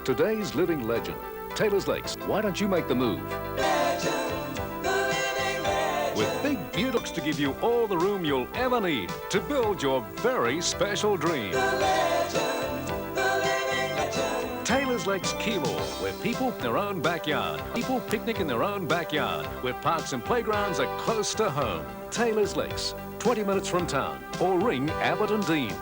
Today's living legend, Taylor's Lakes. Why don't you make the move? With big Buicks to give you all the room you'll ever need to build your very special dream. Taylor's Lakes Keilor, where people in their own backyard. People picnic in their own backyard, where parks and playgrounds are close to home. Taylor's Lakes, 20 minutes from town. Or ring Abbott and Dean.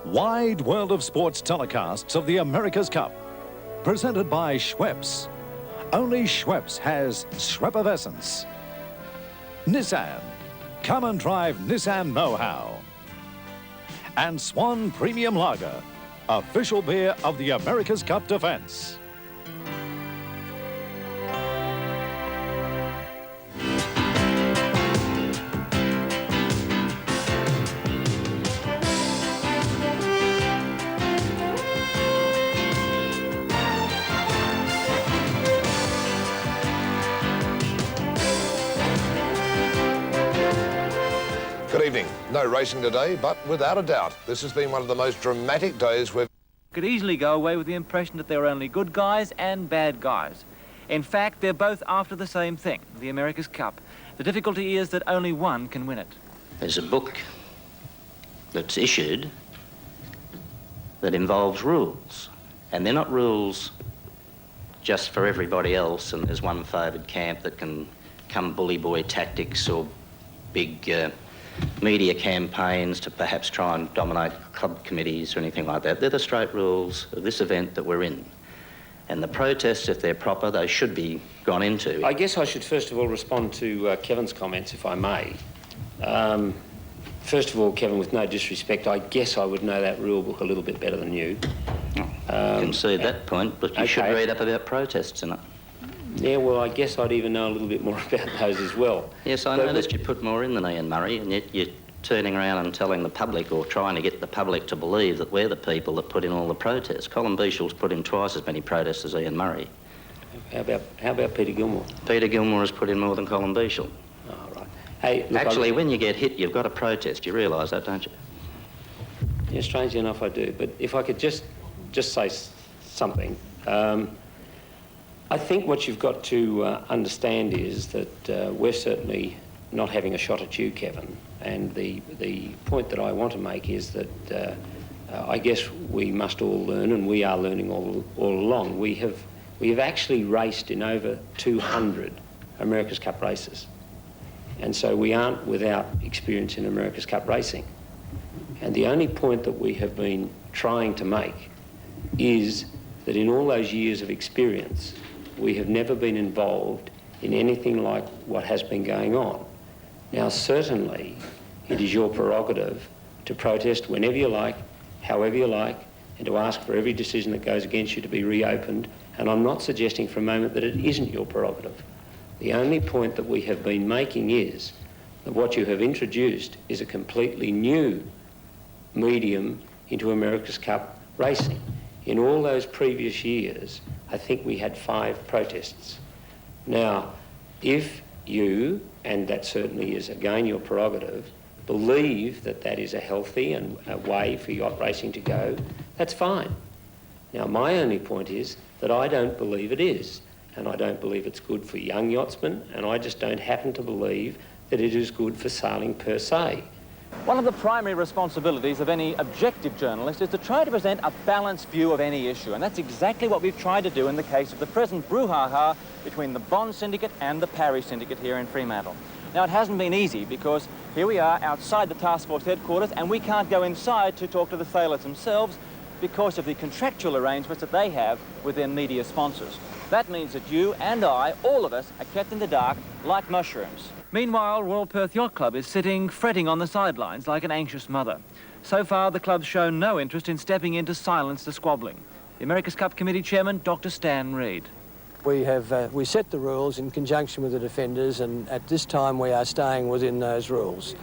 Wide world of sports telecasts of the America's Cup. Presented by Schweppes. Only Schweppes has Schwepperessence. Nissan. Come and drive Nissan know-how. And Swan Premium Lager. Official beer of the America's Cup defense. Good evening. No racing today, but without a doubt, this has been one of the most dramatic days we've... Could easily go away with the impression that there are only good guys and bad guys. In fact, they're both after the same thing, the America's Cup. The difficulty is that only one can win it. There's a book that's issued that involves rules, and they're not rules just for everybody else, and there's one favoured camp that can come bully boy tactics or big media campaigns to perhaps try and dominate club committees or anything like that. They're the straight rules of this event that we're in. And the protests, if they're proper, they should be gone into. I guess I should first of all respond to Kevin's comments, if I may. First of all, Kevin, with no disrespect, I guess I would know that rule book a little bit better than you. I can see that point, but you should read up about protests in it. Yeah, well, I guess I'd even know a little bit more about those as well. Yes, I noticed you put more in than Ian Murray, and yet you're turning around and telling the public, or trying to get the public to believe, that we're the people that put in all the protests. Colin Beechel's put in twice as many protests as Ian Murray. How about Peter Gilmore? Peter Gilmore has put in more than Colin Beechel. Oh, right. Hey, look, actually, when you get hit, you've got to protest. You realise that, don't you? Yeah, strangely enough, I do. But if I could just say something. I think what you've got to understand is that we're certainly not having a shot at you, Kevin. And the point that I want to make is that I guess we must all learn, and we are learning all along. We have actually raced in over 200 America's Cup races. And so we aren't without experience in America's Cup racing. And the only point that we have been trying to make is that in all those years of experience, we have never been involved in anything like what has been going on. Now, certainly, it is your prerogative to protest whenever you like, however you like, and to ask for every decision that goes against you to be reopened. And I'm not suggesting for a moment that it isn't your prerogative. The only point that we have been making is that what you have introduced is a completely new medium into America's Cup racing. In all those previous years, I think we had 5 protests. Now, if you, and that certainly is again your prerogative, believe that that is a healthy and a way for yacht racing to go, that's fine. Now, my only point is that I don't believe it is, and I don't believe it's good for young yachtsmen, and I just don't happen to believe that it is good for sailing per se. One of the primary responsibilities of any objective journalist is to try to present a balanced view of any issue, and that's exactly what we've tried to do in the case of the present brouhaha between the Bond Syndicate and the Parry Syndicate here in Fremantle. Now, it hasn't been easy because here we are outside the task force headquarters and we can't go inside to talk to the sailors themselves because of the contractual arrangements that they have with their media sponsors. That means that you and I, all of us, are kept in the dark like mushrooms. Meanwhile, Royal Perth Yacht Club is sitting fretting on the sidelines like an anxious mother. So far, the club's shown no interest in stepping in to silence the squabbling. The America's Cup Committee Chairman, Dr. Stan Reid. We set the rules in conjunction with the defenders, and at this time we are staying within those rules.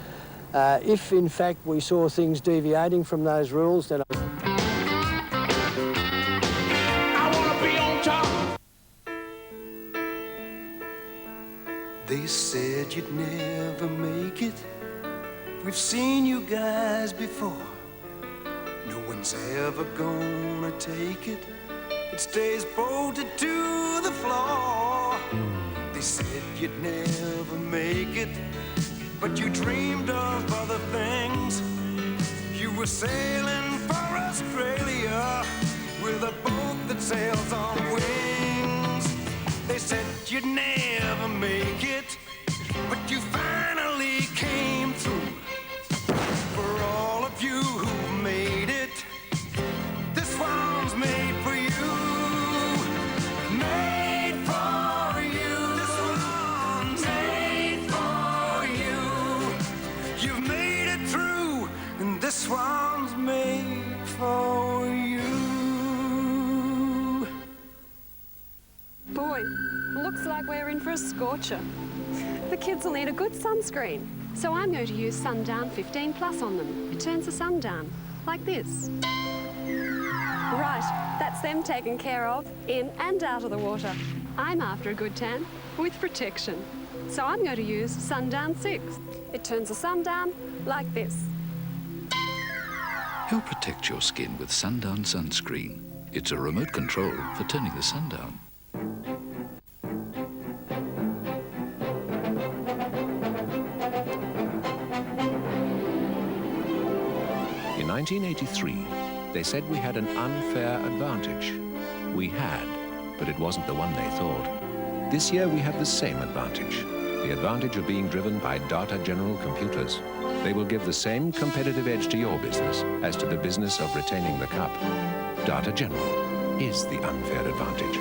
If, in fact, we saw things deviating from those rules, then... I wanna be on top. They said you'd never make it. We've seen you guys before. No one's ever gonna take it. It stays bolted to the floor. They said you'd never make it, but you dreamed of other things. You were sailing for Australia with a boat that sails on wings. They said you'd never make it, but you finally came through. For all of you who made it, this one's made for you. Made for you. This one's made for you. You've made it through, and this one's made for you. Boy, looks like we're in for a scorcher. The kids will need a good sunscreen, so I'm going to use Sundown 15 Plus on them. It turns the sun down, like this. Right, that's them taken care of, in and out of the water. I'm after a good tan with protection, so I'm going to use Sundown 6. It turns the sun down like this. Help protect your skin with Sundown Sunscreen. It's a remote control for turning the sun down. In 1983, they said we had an unfair advantage. We had, but it wasn't the one they thought. This year we have the same advantage. The advantage of being driven by Data General computers. They will give the same competitive edge to your business as to the business of retaining the cup. Data General is the unfair advantage.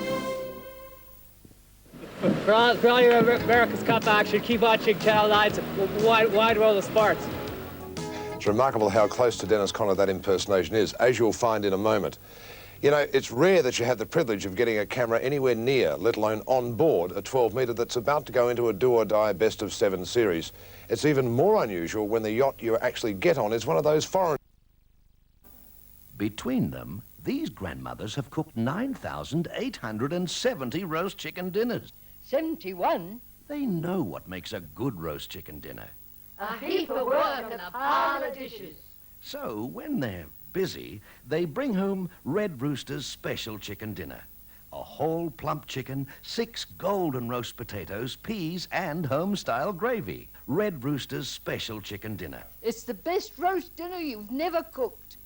For all your America's Cup action, keep watching Channel 9's Wide World of Sports. It's remarkable how close to Dennis Conner that impersonation is, as you'll find in a moment. You know, it's rare that you have the privilege of getting a camera anywhere near, let alone on board, a 12-metre that's about to go into a do-or-die best-of-7 series. It's even more unusual when the yacht you actually get on is one of those foreign... Between them, these grandmothers have cooked 9,870 roast chicken dinners. 71? They know what makes a good roast chicken dinner. A heap of work and a pile of dishes. So, when they're busy, they bring home Red Rooster's special chicken dinner. A whole plump chicken, 6 golden roast potatoes, peas, and home-style gravy. Red Rooster's special chicken dinner. It's the best roast dinner you've never cooked.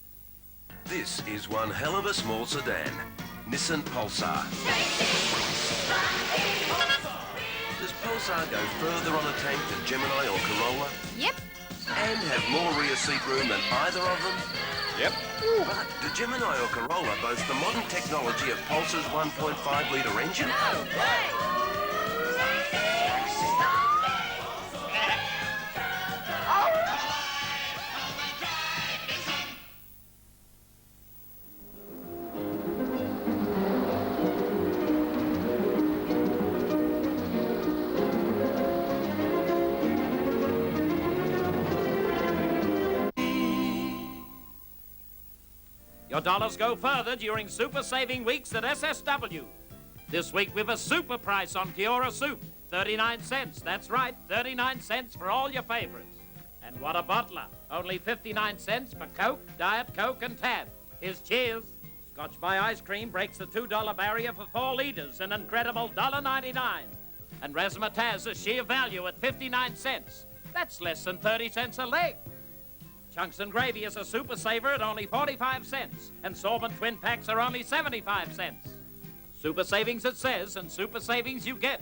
This is one hell of a small sedan. Nissan Pulsar. Does Pulsar go further on a tank than Gemini or Corolla? Yep. And have more rear seat room than either of them? Yep. But do Gemini or Corolla boast the modern technology of Pulsar's 1.5-litre engine? No way! Your dollars go further during super saving weeks at SSW. This week we've a super price on Kiora soup, 39 cents. That's right, 39 cents for all your favorites. And what a bottler, only 59 cents for Coke, Diet Coke and Tab. Here's cheers. Scotch by ice cream breaks the $2 barrier for 4 litres, an incredible $1.99. And Razzmatazz a sheer value at 59 cents. That's less than 30 cents a leg. Chunks and Gravy is a super saver at only 45 cents, and Sorbent twin packs are only 75 cents. Super savings it says, and super savings you get.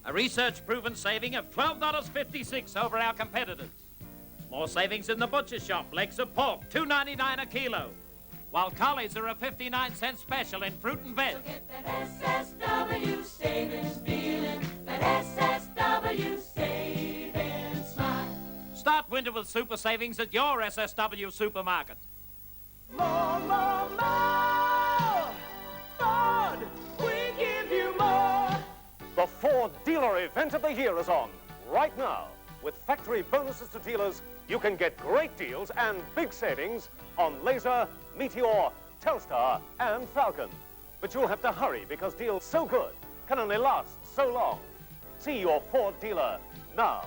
A research-proven saving of $12.56 over our competitors. More savings in the butcher shop. Legs of pork, $2.99 a kilo. while collies are a 59-cent special in fruit and veg. So get that SSW savings feeling, that SSW savings smile. Start winter with super savings at your SSW supermarket. More, more, more! Ford, we give you more! The Ford Dealer Event of the Year is on right now. With factory bonuses to dealers, you can get great deals and big savings on Laser, Meteor, Telstar and Falcon. But you'll have to hurry because deals so good can only last so long. See your Ford dealer now.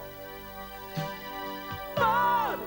Ford!